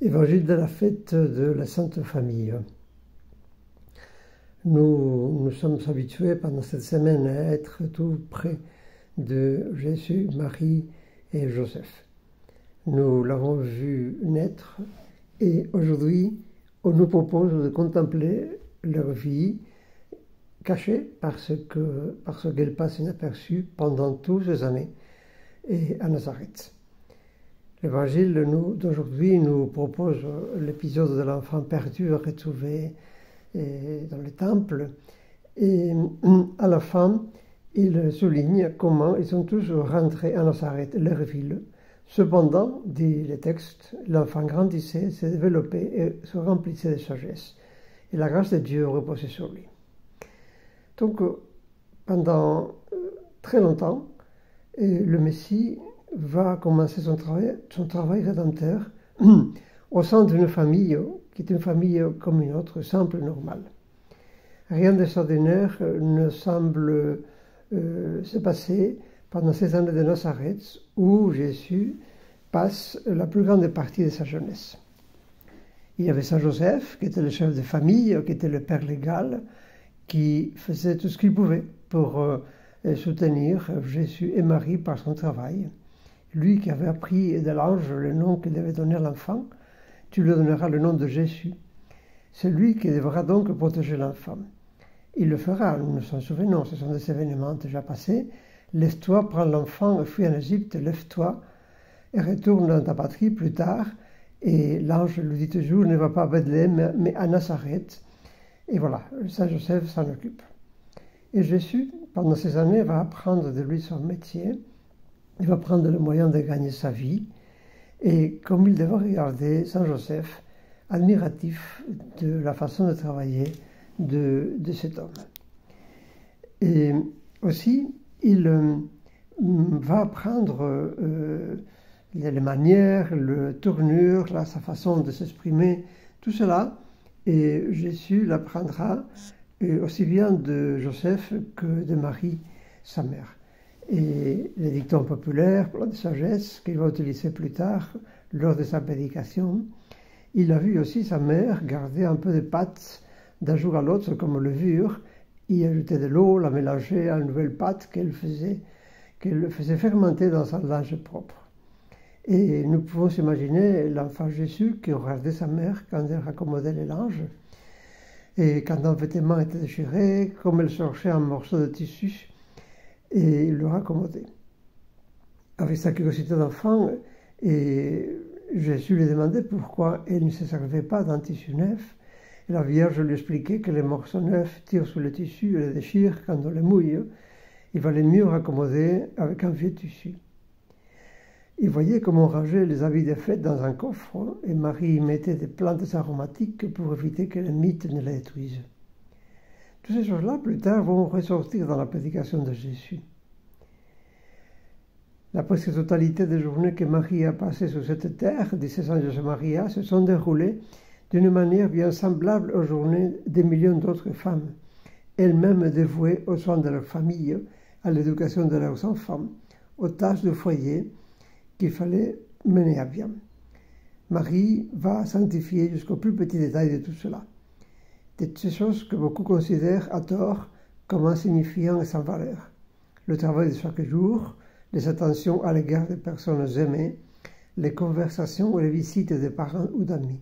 Évangile de la fête de la Sainte Famille. Nous sommes habitués pendant cette semaine à être tout près de Jésus, Marie et Joseph. Nous l'avons vu naître et aujourd'hui, on nous propose de contempler leur vie cachée parce qu'elle passe inaperçue pendant toutes ces années et à Nazareth. L'évangile d'aujourd'hui nous propose l'épisode de l'enfant perdu retrouvé dans le temple et à la fin, il souligne comment ils sont tous rentrés à Nazareth, leur ville. Cependant, dit le texte, l'enfant grandissait, se développait et se remplissait de sagesse. Et la grâce de Dieu reposait sur lui. Donc, pendant très longtemps, le Messie va commencer son travail rédempteur au sein d'une famille qui est une famille comme une autre, simple et normale. Rien d'extraordinaire ne semble se passer pendant ces années de Nazareth où Jésus passe la plus grande partie de sa jeunesse. Il y avait Saint Joseph, qui était le chef de famille, qui était le père légal, qui faisait tout ce qu'il pouvait pour soutenir Jésus et Marie par son travail. Lui qui avait appris de l'ange le nom qu'il devait donner à l'enfant, tu lui donneras le nom de Jésus. C'est lui qui devra donc protéger l'enfant. Il le fera, nous nous en souvenons, ce sont des événements déjà passés. Lève-toi, prends l'enfant, fuis en Égypte, lève-toi et retourne dans ta patrie plus tard. Et l'ange lui dit toujours, ne va pas à Bethléem, mais à Nazareth. Et voilà, Saint Joseph s'en occupe. Et Jésus, pendant ces années, va apprendre de lui son métier. Il va prendre le moyen de gagner sa vie. Et comme il devait regarder Saint Joseph, admiratif de la façon de travailler de cet homme. Et aussi, il va apprendre les manières, la tournure, sa façon de s'exprimer, tout cela. Et Jésus l'apprendra aussi bien de Joseph que de Marie, sa mère. Et les dictons populaires, plein de sagesse, qu'il va utiliser plus tard lors de sa prédication, il a vu aussi sa mère garder un peu de pâte d'un jour à l'autre comme levure, y ajouter de l'eau, la mélanger à une nouvelle pâte qu'elle faisait fermenter dans un linge propre. Et nous pouvons s'imaginer l'enfant Jésus qui regardait sa mère quand elle raccommodait les linges, et quand un vêtement était déchiré, comme elle cherchait un morceau de tissu, et il le raccommodait. Avec sa curiosité d'enfant, et Jésus lui demandait pourquoi elle ne se servait pas d'un tissu neuf. Et la Vierge lui expliquait que les morceaux neufs tirent sur le tissu et le déchirent quand on les mouille. Il valait mieux raccommoder avec un vieux tissu. Il voyait comment on rangeait les habits de fête dans un coffre, et Marie y mettait des plantes aromatiques pour éviter que les mythes ne les détruisent. Toutes ces choses-là, plus tard, vont ressortir dans la prédication de Jésus. La presque totalité des journées que Marie a passées sur cette terre, disait Saint José Maria, se sont déroulées d'une manière bien semblable aux journées des millions d'autres femmes, elles-mêmes dévouées aux soins de leur famille, à l'éducation de leurs enfants, aux tâches de foyer qu'il fallait mener à bien. Marie va sanctifier jusqu'au plus petit détail de tout cela. De ces choses que beaucoup considèrent à tort comme insignifiantes et sans valeur. Le travail de chaque jour, les attentions à l'égard des personnes aimées, les conversations ou les visites des parents ou d'amis.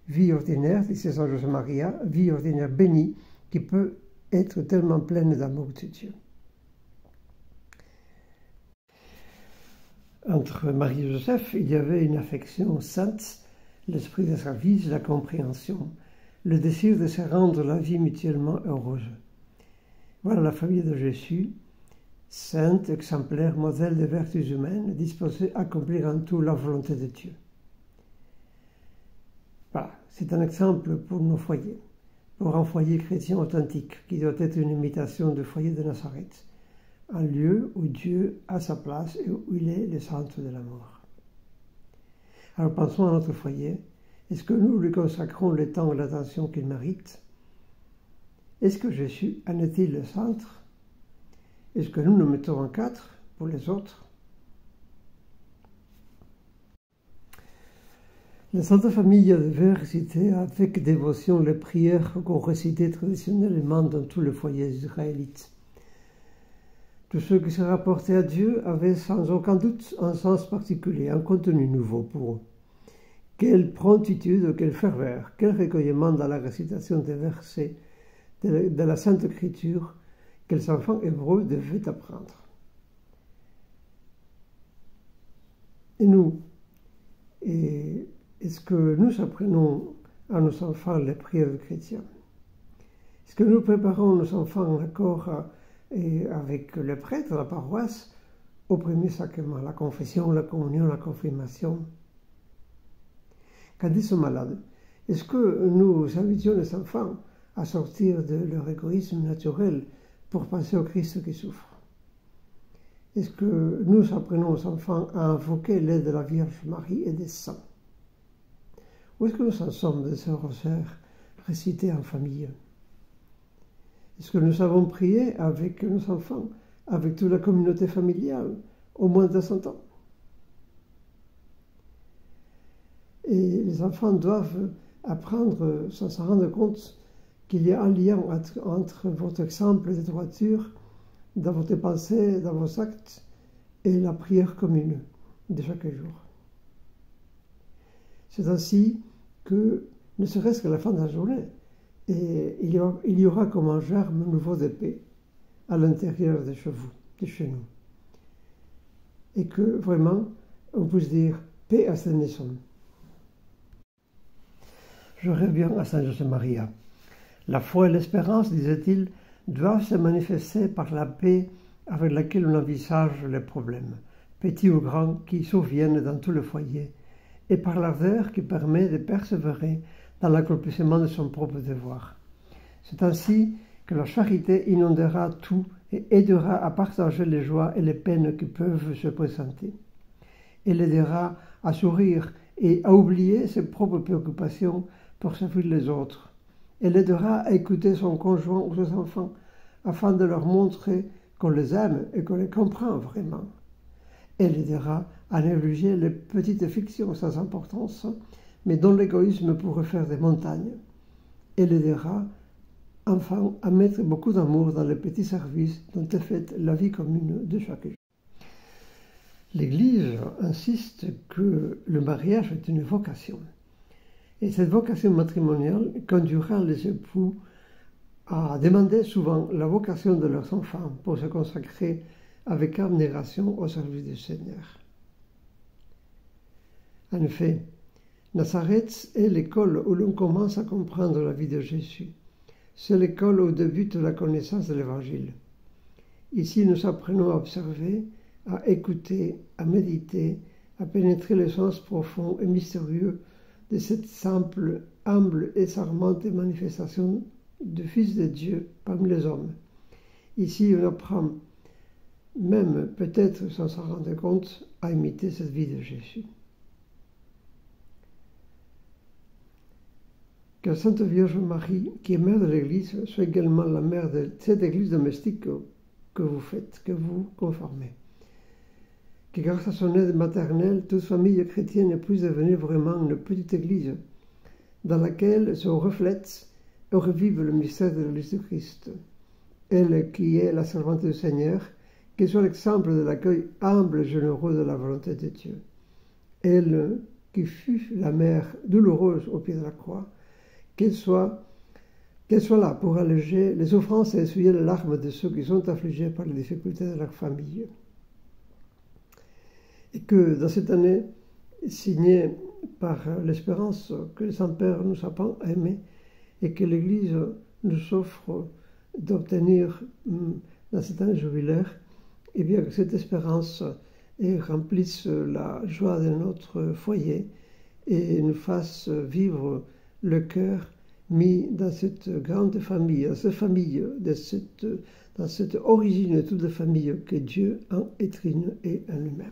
Vie ordinaire, disait Saint José Maria, vie ordinaire bénie, qui peut être tellement pleine d'amour de Dieu. Entre Marie et Joseph, il y avait une affection sainte, l'esprit de service, la compréhension, le désir de se rendre la vie mutuellement heureuse. Voilà la famille de Jésus, sainte, exemplaire, modèle de vertus humaines, disposée à accomplir en tout la volonté de Dieu. Voilà, c'est un exemple pour nos foyers, pour un foyer chrétien authentique, qui doit être une imitation du foyer de Nazareth, un lieu où Dieu a sa place et où il est le centre de l'amour. Alors pensons à notre foyer. Est-ce que nous lui consacrons le temps et l'attention qu'il mérite? Est-ce que Jésus en est-il le centre? Est-ce que nous nous mettons en quatre pour les autres? La Sainte Famille devait réciter avec dévotion les prières qu'on récitait traditionnellement dans tous les foyers israélites. Tout ce qui se rapportait à Dieu avait sans aucun doute un sens particulier, un contenu nouveau pour eux. Quelle promptitude, quelle ferveur, quel recueillement dans la récitation des versets de la Sainte Écriture que les enfants hébreux devaient apprendre. Et nous, est-ce que nous apprenons à nos enfants les prières chrétiennes? Est-ce que nous préparons nos enfants en accord avec le prêtre de la paroisse au premier sacrement, la confession, la communion, la confirmation? Quand ils sont malades, est-ce que nous invitions les enfants à sortir de leur égoïsme naturel pour penser au Christ qui souffre? Est-ce que nous apprenons aux enfants à invoquer l'aide de la Vierge Marie et des saints? Où est-ce que nous en sommes de ces rosaires récités en famille? Est-ce que nous savons prier avec nos enfants, avec toute la communauté familiale, au moins de 100 ans? Et les enfants doivent apprendre, sans s'en rendre compte, qu'il y a un lien entre votre exemple de droiture dans votre pensée, dans vos actes, et la prière commune de chaque jour. C'est ainsi que, ne serait-ce qu'à la fin de la journée, il y aura comme un germe nouveau de paix à l'intérieur de chez vous, de chez nous. Et que vraiment, on puisse dire paix à cette maison. Je reviens à Saint José-Maria. La foi et l'espérance, disait-il, doivent se manifester par la paix avec laquelle on envisage les problèmes, petits ou grands, qui surviennent dans tout le foyer, et par l'ardeur qui permet de persévérer dans l'accomplissement de son propre devoir. C'est ainsi que la charité inondera tout et aidera à partager les joies et les peines qui peuvent se présenter. Elle aidera à sourire et à oublier ses propres préoccupations pour servir les autres. Elle aidera à écouter son conjoint ou ses enfants afin de leur montrer qu'on les aime et qu'on les comprend vraiment. Elle aidera à négliger les petites fictions sans importance, mais dont l'égoïsme pourrait faire des montagnes. Elle aidera enfin à mettre beaucoup d'amour dans les petits services dont est faite la vie commune de chaque jour. L'Église insiste que le mariage est une vocation. Et cette vocation matrimoniale conduira les époux à demander souvent la vocation de leurs enfants pour se consacrer avec abnégation au service du Seigneur. En effet, Nazareth est l'école où l'on commence à comprendre la vie de Jésus. C'est l'école où débute la connaissance de l'Évangile. Ici, nous apprenons à observer, à écouter, à méditer, à pénétrer le sens profond et mystérieux de cette simple, humble et charmante manifestation du Fils de Dieu parmi les hommes. Ici, on apprend, même peut-être sans s'en rendre compte, à imiter cette vie de Jésus. Que la Sainte Vierge Marie, qui est mère de l'Église, soit également la mère de cette Église domestique que vous faites, que vous conformez. Que grâce à son aide maternelle, toute famille chrétienne puisse devenir vraiment une petite Église dans laquelle se reflète et revive le mystère de l'Église de Christ. Elle qui est la servante du Seigneur, qu'elle soit l'exemple de l'accueil humble et généreux de la volonté de Dieu. Elle qui fut la mère douloureuse au pied de la croix, qu'elle soit là pour alléger les souffrances et essuyer les larmes de ceux qui sont affligés par les difficultés de leur famille. Et que dans cette année, signée par l'espérance que le Saint-Père nous a aimés et que l'Église nous offre d'obtenir dans cette année jubilaire, et bien que cette espérance remplisse la joie de notre foyer et nous fasse vivre le cœur mis dans cette grande famille, dans cette famille, dans cette origine de toutes les familles que Dieu en est trine et en lui-même.